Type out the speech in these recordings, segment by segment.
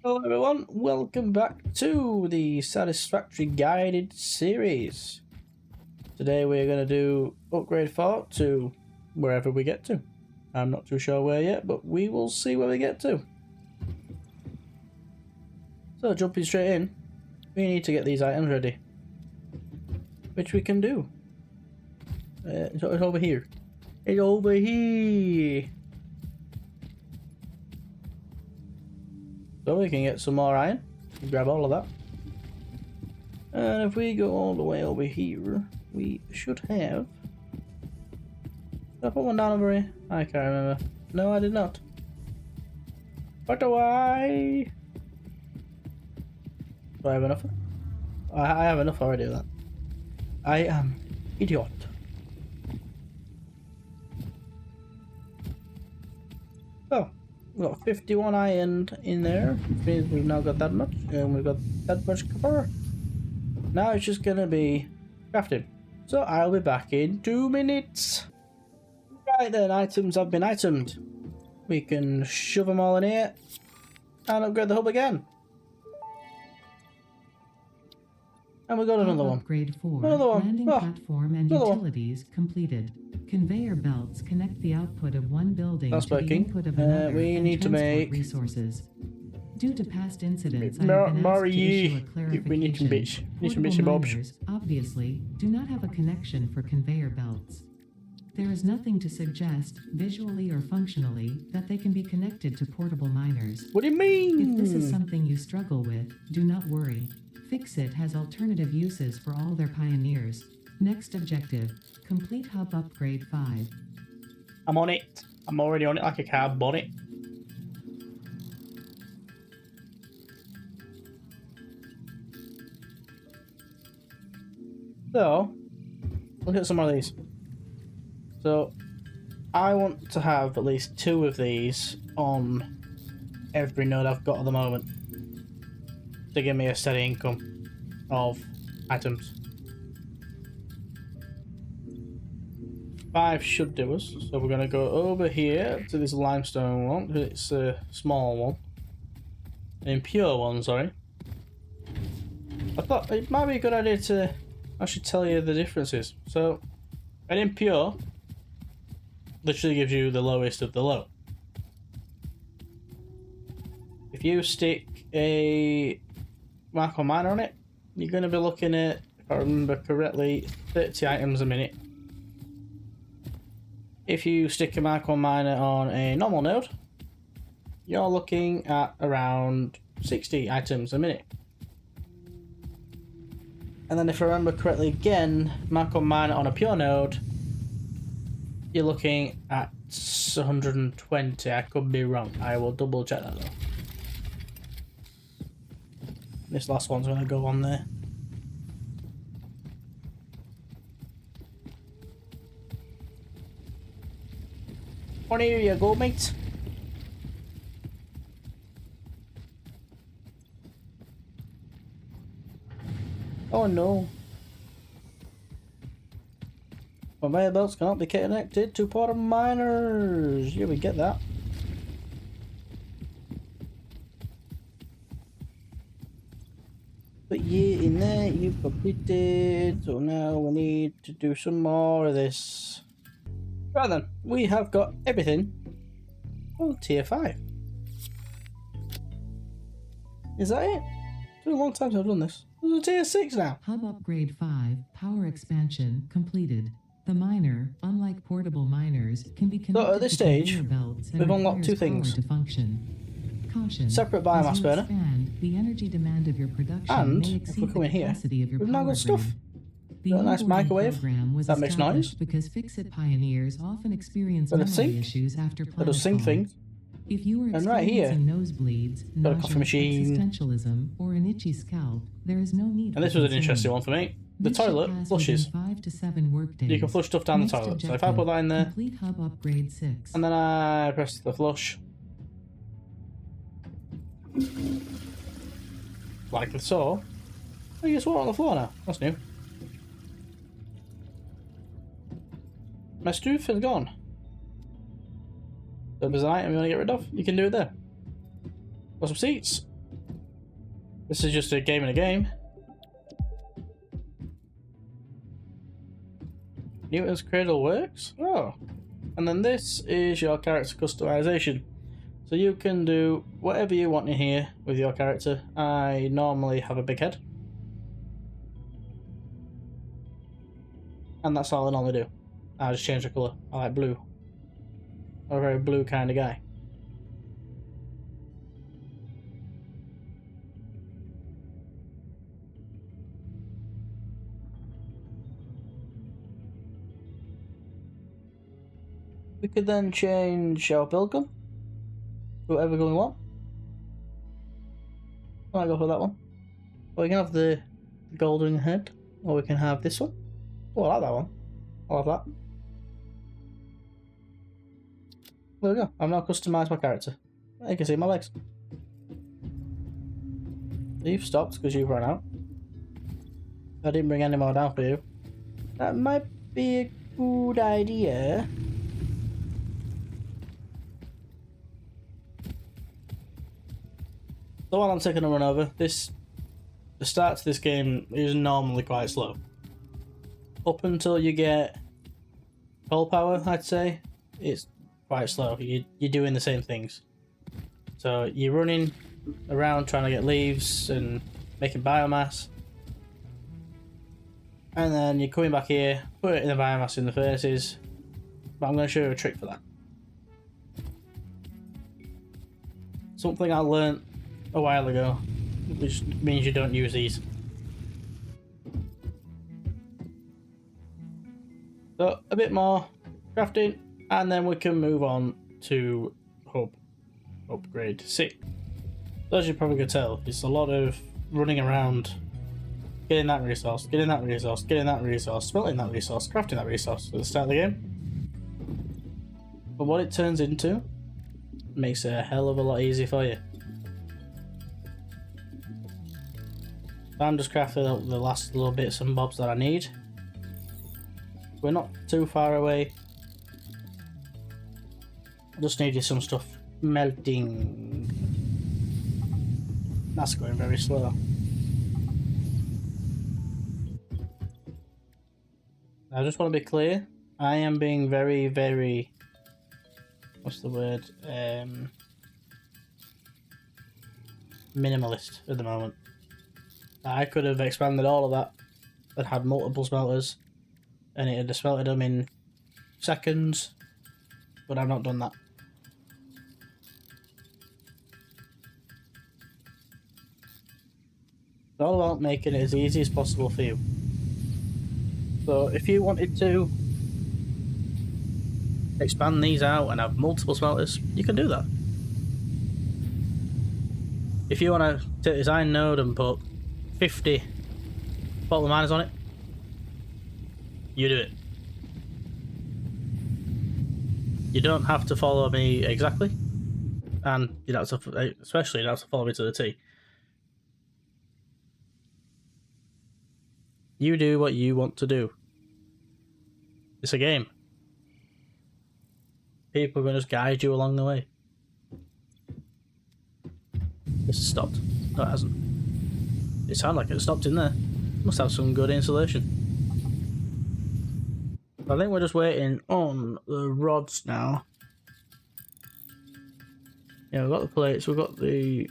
Hello everyone, welcome back to the Satisfactory guided series. Today we're going to do upgrade 4 to wherever we get to. I'm not too sure where yet, but we will see where we get to. So jumping straight in, we need to get these items ready. Which we can do. It's over here. It's over here. So we can get some more iron. Grab all of that. And if we go all the way over here, we should have... Did I put one down over here? I can't remember. No, I did not. What do I... Do I have enough? I have enough already of that. I am idiot. Oh. We've got 51 iron in there, which means we've now got that much, and we've got that much copper. Now it's just gonna be crafting. So I'll be back in 2 minutes. Right then, items have been itemed. We can shove them all in here and upgrade the hub again. And we got another one. Upgrade 4. Another one. Landing platform and another utilities completed. Conveyor belts connect the output of one building That's to working. the input of another We and need to transport make resources. Due to past incidents, I have been asked to issue a clarification. We need some bits. Portable miners, obviously, do not have a connection for conveyor belts. There is nothing to suggest, visually or functionally, that they can be connected to portable miners. What do you mean? If this is something you struggle with, do not worry. Fixit has alternative uses for all their pioneers. Next objective, complete hub upgrade 5. I'm on it. I'm already on it like a car bonnet. So, look at some of these. So, I want to have at least 2 of these on every node I've got at the moment to give me a steady income of items. 5 should do us, so we're going to go over here to this limestone one. It's a small one, an impure one, sorry. I thought it might be a good idea to actually tell you the differences. So, an impure literally gives you the lowest of the low. If you stick a Marco miner on it, you're going to be looking at, if I remember correctly, 30 items a minute. If you stick a Marco miner on a normal node, you're looking at around 60 items a minute. And then if I remember correctly again, Marco miner on a pure node, you're looking at 120. I could be wrong. I will double check that though. This last one's going to go on there. On here you go, mate. Oh no. Conveyor belts cannot be connected to portable miners. Yeah, we get that. But yeah, in there you've completed. So now we need to do some more of this. Right then, we have got everything on tier 5. Is that it? It's been a long time since I've done this. This is tier 6 now. Hub upgrade 5, power expansion completed. The miner, unlike portable miners, can be connected at this stage, to conveyor belts and we've unlocked 2 requires power things. to function. Caution. Separate biomass as you burner. expand, the energy demand of your production And may if exceed we come the in here, capacity of your we've power now got stuff. grid. The Got a nice onboarding microwave program was that makes noise. established because Fixit pioneers often experience Got a memory sink issues after that does sink planetfall. things. If you are And right here, experiencing nosebleeds, got a coffee nausea, machine. existentialism, or an itchy scalp, there is no need. And this for was an concern. interesting one for me. The This should toilet pass flushes. within 5 to 7 workdays. You can flush stuff down the Next toilet. So if I put that in there, Complete hub upgrade 6. and then I press the flush, like so, oh, you just water on the floor now. That's new. My stoof is gone. So if there's an item you want to get rid of, you can do it there. Got some seats. This is just a game in a game. Newton's Cradle works? Oh. And then this is your character customization. So you can do whatever you want in here with your character. I normally have a big head. And that's all I normally do. I just change the colour. I like blue. I'm a very blue kind of guy. We could then change our build gun. Whatever gun we want. I might go for that one. Or we can have the golden head. Or we can have this one. Oh, I like that one. I love that. There we go. I've now customised my character. You can see my legs. You've stopped because you've run out. I didn't bring any more down for you. That might be a good idea. So while I'm taking a run over, the start to this game is normally quite slow. Up until you get full power, I'd say, it's quite slow. You're doing the same things. So you're running around trying to get leaves and making biomass. And then you're coming back here, putting the biomass in the furnaces. But I'm going to show you a trick for that. Something I learned a while ago, which means you don't use these. So a bit more crafting, and then we can move on to upgrade 6. So as you probably could tell, it's a lot of running around, getting that resource, getting that resource, getting that resource, smelting that resource, crafting that resource at the start of the game. But what it turns into makes it a hell of a lot easier for you. I'm just crafting the last little bits and bobs that I need. We're not too far away. I just needed some stuff melting. That's going very slow. I just want to be clear. I am being very, very... what's the word? Minimalist at the moment. I could have expanded all of that and had multiple smelters and it had smelted them in seconds, but I've not done that. It's all about making it as easy as possible for you. So if you wanted to expand these out and have multiple smelters, you can do that. If you want to take this iron node and put 50 bottle miners on it, you do it. You don't have to follow me exactly, and you don't have to, especially you don't have to follow me to the T. You do what you want to do. It's a game. People are going to just guide you along the way. This has stopped. No, it hasn't. It sounded like it stopped in there. Must have some good insulation. I think we're just waiting on the rods now. Yeah, we've got the plates, we've got the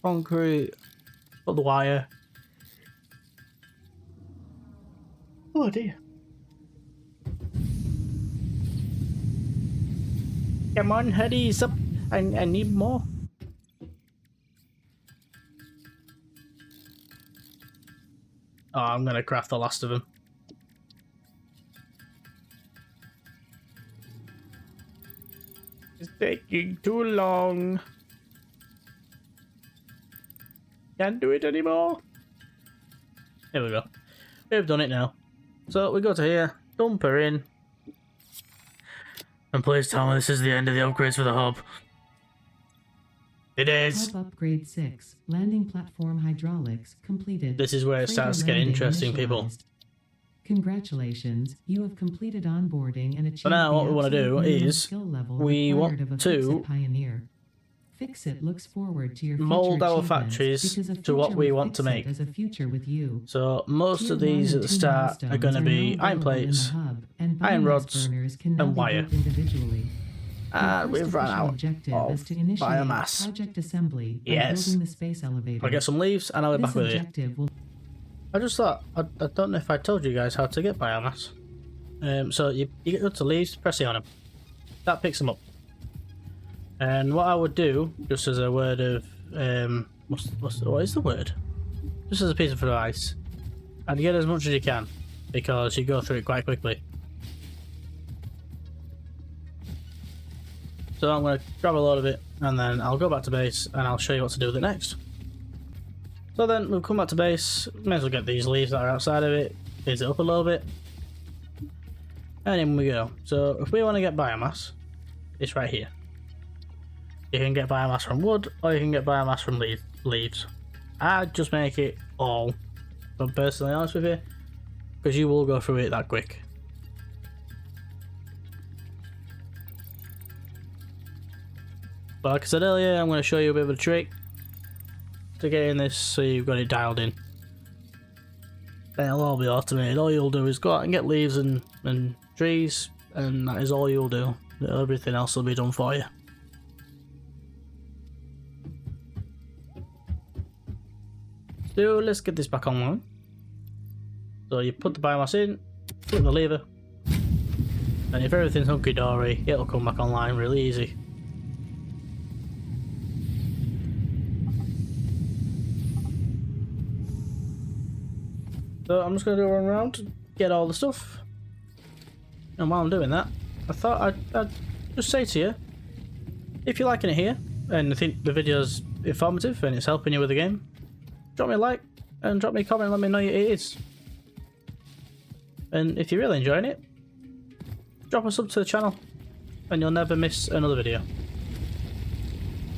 concrete, got the wire. Oh dear. Come on, hurry up. I need more. Oh, I'm gonna craft the last of them. It's taking too long. Can't do it anymore. There we go. We've done it now. So we go to here, dump her in. And please tell me this is the end of the upgrades for the hub. It is. Hub upgrade 6. Landing platform hydraulics completed. This is where it starts to get interesting, people. Congratulations, you have completed onboarding and achieved. So now what we want to do is we want to Fix-It looks forward to your mold future our achievements factories because a to what future we with want to Fix-It make. is a future with you. So most Tier of 1 these and at the 2 start are milestones going to be now iron available in the plates, hub, and iron biomass rods, burners can now and be wire. built individually. Your And first we've run official out objective is of to initiate biomass. project assembly by Yes. building the space elevator. I'll get some leaves and I'll be This back with you. objective will I just thought, I don't know if I told you guys how to get biomass. So you get to leaves, press E on them. That picks them up. And what I would do, just as a word of, what is the word? Just as a piece of advice, I'd get as much as you can, because you go through it quite quickly. So I'm going to grab a load of it, and then I'll go back to base, and I'll show you what to do with it next. So then we'll come back to base, may as well get these leaves that are outside of it, raise it up a little bit, and in we go. So if we want to get biomass, it's right here. You can get biomass from wood, or you can get biomass from leaves. I'd just make it all, if I'm personally honest with you, because you will go through it that quick. But like I said earlier, I'm going to show you a bit of a trick to get in this so you've got it dialed in. Then it'll all be automated. All you'll do is go out and get leaves and trees, and that is all you'll do. Everything else will be done for you. So let's get this back online. So you put the biomass in, flip the lever, and if everything's hunky-dory, it'll come back online really easy. So I'm just going to go run around, get all the stuff. And while I'm doing that, I thought I'd just say to you, if you're liking it here, and I think the video's informative and it's helping you with the game, drop me a like and drop me a comment and let me know it is. And if you're really enjoying it, drop a sub to the channel and you'll never miss another video.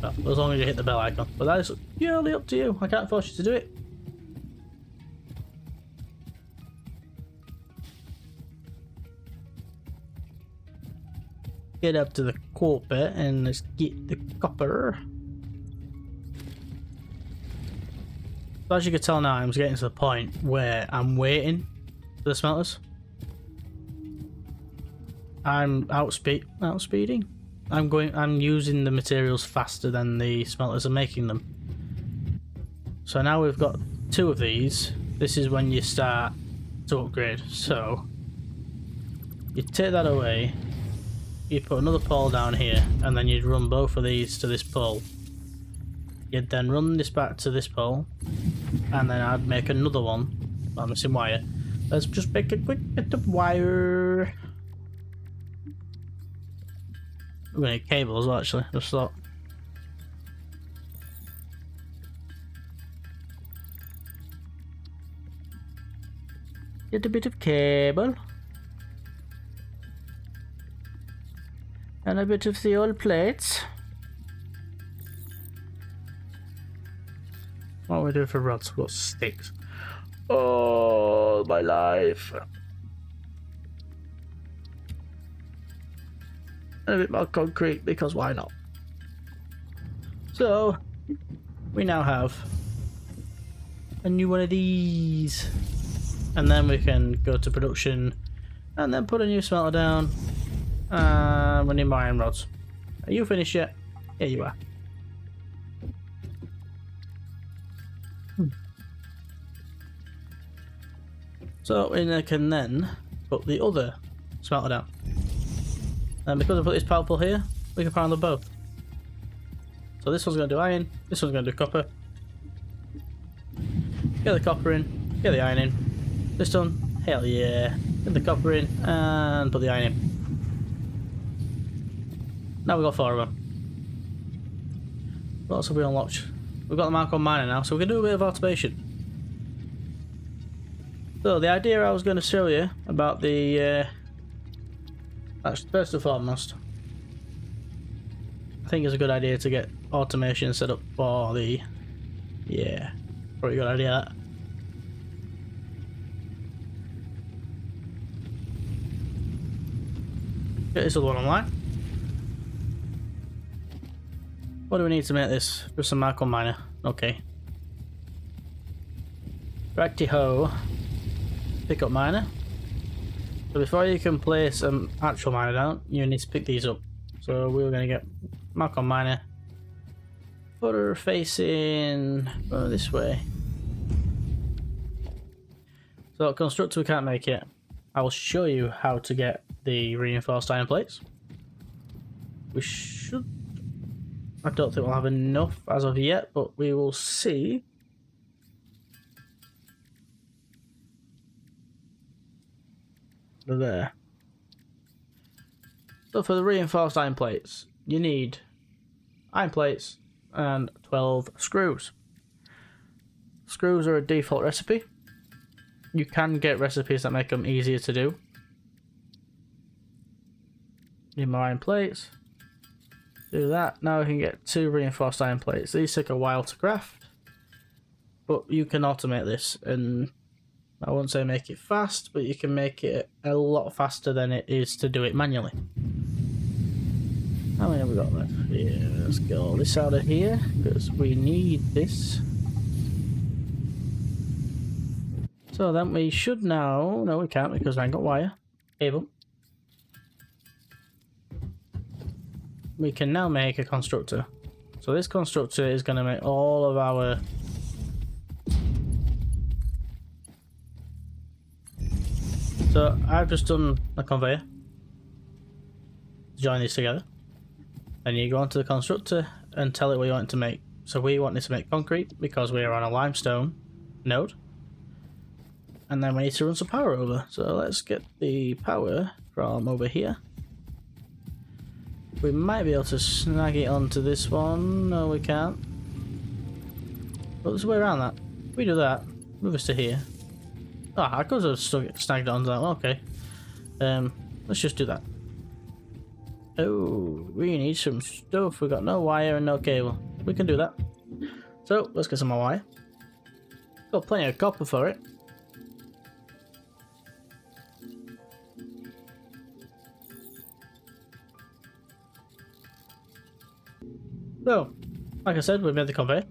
Well, as long as you hit the bell icon. But that is purely up to you. I can't force you to do it. Get up to the copper and let's get the copper. So as you can tell now, I'm getting to the point where I'm waiting for the smelters. I'm outspeeding. I'm using the materials faster than the smelters are making them. So now we've got 2 of these. This is when you start to upgrade. So you take that away, you put another pole down here, and then you'd run both of these to this pole. You'd then run this back to this pole, and then I'd make another one. I'm missing wire. Let's just make a quick bit of wire. We're gonna need cable as well, actually. Just thought. Get a bit of cable. And a bit of the old plates. What are we doing for rods? We've got sticks. Oh, my life. And a bit more concrete, because why not? So, we now have a new one of these. And then we can go to production and then put a new smelter down. We need more iron rods. Are you finished yet? Yeah, you are. So we can then put the other smelter down. And because I put this power pole here, we can power them both. So this one's going to do iron, this one's going to do copper. Get the copper in, get the iron in. This done, hell yeah. Get the copper in and put the iron in. Now we've got 4 of them. What else have we unlocked? We've got the Mark on miner now, so we can do a bit of automation. So the idea I was going to show you about the first and foremost, I think it's a good idea to get automation set up for the, yeah, pretty good idea that. Get this other one online. What do we need to make this? Just a Marco miner. Okay. Righty-ho. Pick up miner. So before you can place an actual miner down, you need to pick these up. So we're going to get Marco miner. Put her facing this way. So constructor we can't make it. I will show you how to get the reinforced iron plates. We should... I don't think we'll have enough as of yet, but we will see. They're there. So for the reinforced iron plates, you need iron plates and 12 screws. Screws are a default recipe. You can get recipes that make them easier to do. Need more iron plates. Do that. Now we can get 2 reinforced iron plates. These take a while to craft, but you can automate this, and I won't say make it fast, but you can make it a lot faster than it is to do it manually. How many have we got left? Yeah, let's get all this out of here because we need this. So then we should now... No, we can't because I ain't got wire. Cable. We can now make a constructor. So this constructor is going to make all of our... So I've just done a conveyor. Join these together. Then you go onto the constructor and tell it what you want it to make. So we want it to make concrete because we are on a limestone node. And then we need to run some power over. So let's get the power from over here. We might be able to snag it onto this one. No, we can't. But there's a way around that. If we do that, move us to here. Ah, I could have snagged it onto that one. Okay. Let's just do that. Oh, we need some stuff. We got no wire and no cable. We can do that. So let's get some more wire. Got plenty of copper for it. So, like I said, we've made the conveyor.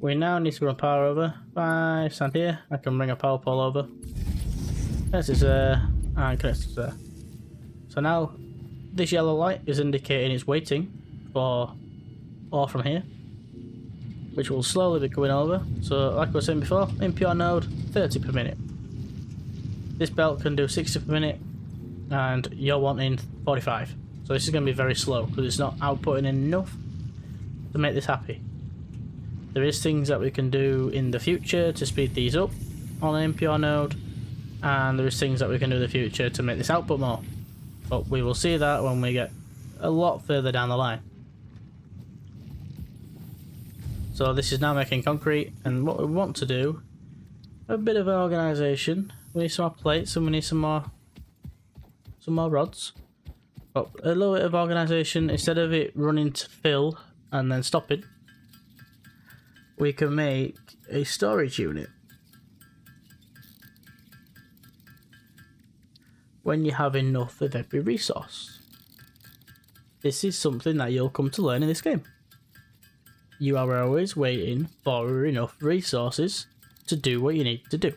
We now need to run power over. If I stand here, I can bring a power pole over. This is and connect there. So now, this yellow light is indicating it's waiting for ore from here, which will slowly be coming over. So, like I was saying before, impure node 30 per minute. This belt can do 60 per minute, and you're wanting 45. So this is going to be very slow because it's not outputting enough to make this happy. There is things that we can do in the future to speed these up on an impure node, and there is things that we can do in the future to make this output more. But we will see that when we get a lot further down the line. So this is now making concrete, and what we want to do, a bit of an organisation. We need some more plates and we need some more rods. But a little bit of organisation, instead of it running to fill and then stopping, we can make a storage unit. When you have enough of every resource. This is something that you'll come to learn in this game. You are always waiting for enough resources to do what you need to do.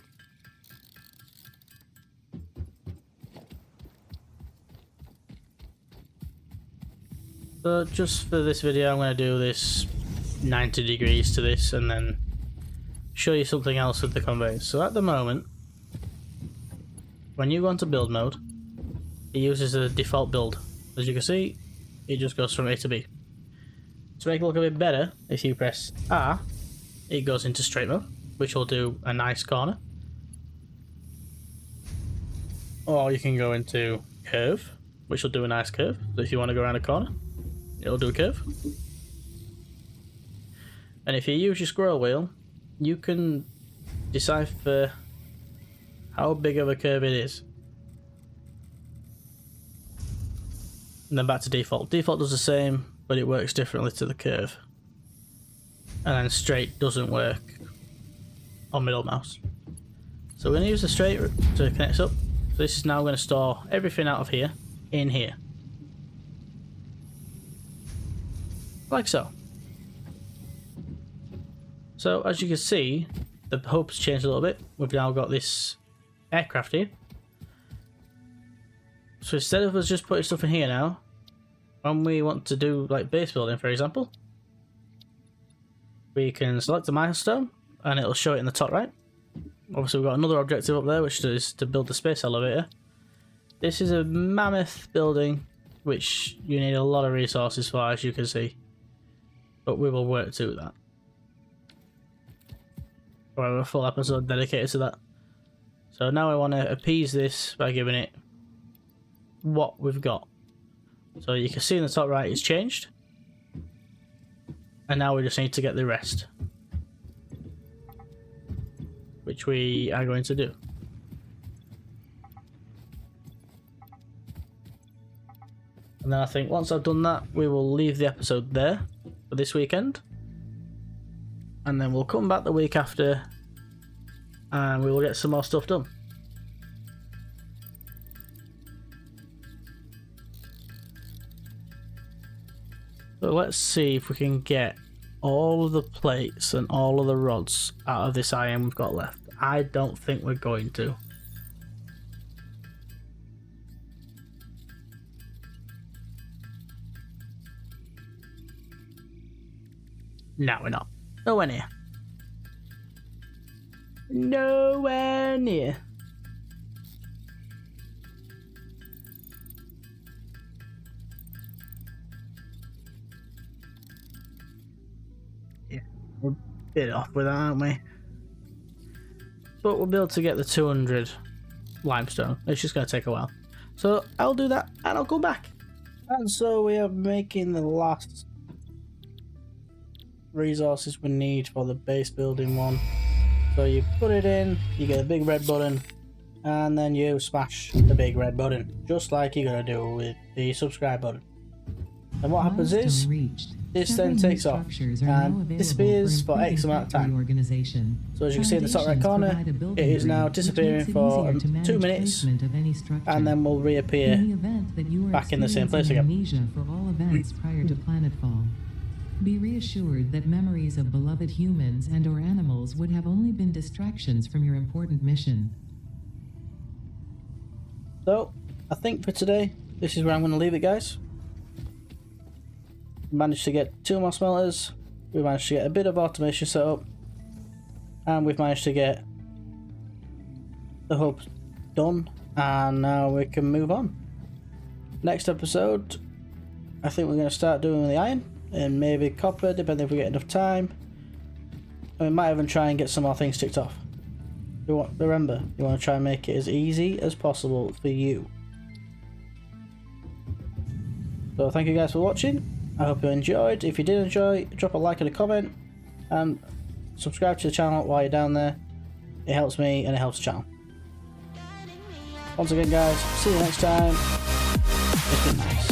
So just for this video, I'm going to do this 90 degrees to this and then show you something else with the conveyor. So at the moment, when you go into build mode, it uses a default build. As you can see, it just goes from A to B. To make it look a bit better, if you press R, it goes into straight mode, which will do a nice corner. Or you can go into curve, which will do a nice curve. So if you want to go around a corner, it'll do a curve. And if you use your scroll wheel, you can decipher how big of a curve it is. And then back to default. Default does the same, but it works differently to the curve. And then straight doesn't work on middle mouse. So we're going to use the straight to connect up. So this is now going to store everything out of here in here. like so. So as you can see, the hub's changed a little bit. We've now got this aircraft here. So instead of us just putting stuff in here now, when we want to do like base building, for example, we can select a milestone and it'll show it in the top right. Obviously we've got another objective up there, which is to build the space elevator. This is a mammoth building which you need a lot of resources for, as you can see, but we will work to that. We'll have a full episode dedicated to that. So now I want to appease this by giving it what we've got. So you can see in the top right it's changed, and now we just need to get the rest, which we are going to do. And then I think once I've done that, we will leave the episode there for this weekend, and then we'll come back the week after and we will get some more stuff done. So let's see if we can get all of the plates and all of the rods out of this iron we've got left. I don't think we're going to. No, we're not. Nowhere near. Nowhere near. Yeah, we're a bit off with that, aren't we? But we'll be able to get the 200 limestone. It's just going to take a while. So I'll do that and I'll come back. And so we are making the last resources we need for the base building one. So you put it in, you get a big red button, and then you smash the big red button, just like you're going to do with the subscribe button. And what happens is, this then takes off and disappears for X amount of time. So as you can see in the top right corner, it is now disappearing for 2 minutes, and then will reappear back in the same place again. For all events prior to planetfall. Be reassured that memories of beloved humans and or animals would have only been distractions from your important mission. So, I think for today, this is where I'm going to leave it, guys. We managed to get 2 more smelters, we managed to get a bit of automation set up, and we've managed to get the hub done, and now we can move on. Next episode, I think we're going to start doing the iron, and maybe copper, depending if we get enough time. And we might even try and get some more things ticked off. Remember, you want to try and make it as easy as possible for you. So thank you guys for watching. I hope you enjoyed. If you did enjoy, drop a like and a comment, and subscribe to the channel while you're down there. It helps me and it helps the channel. Once again guys, see you next time. It's been nice.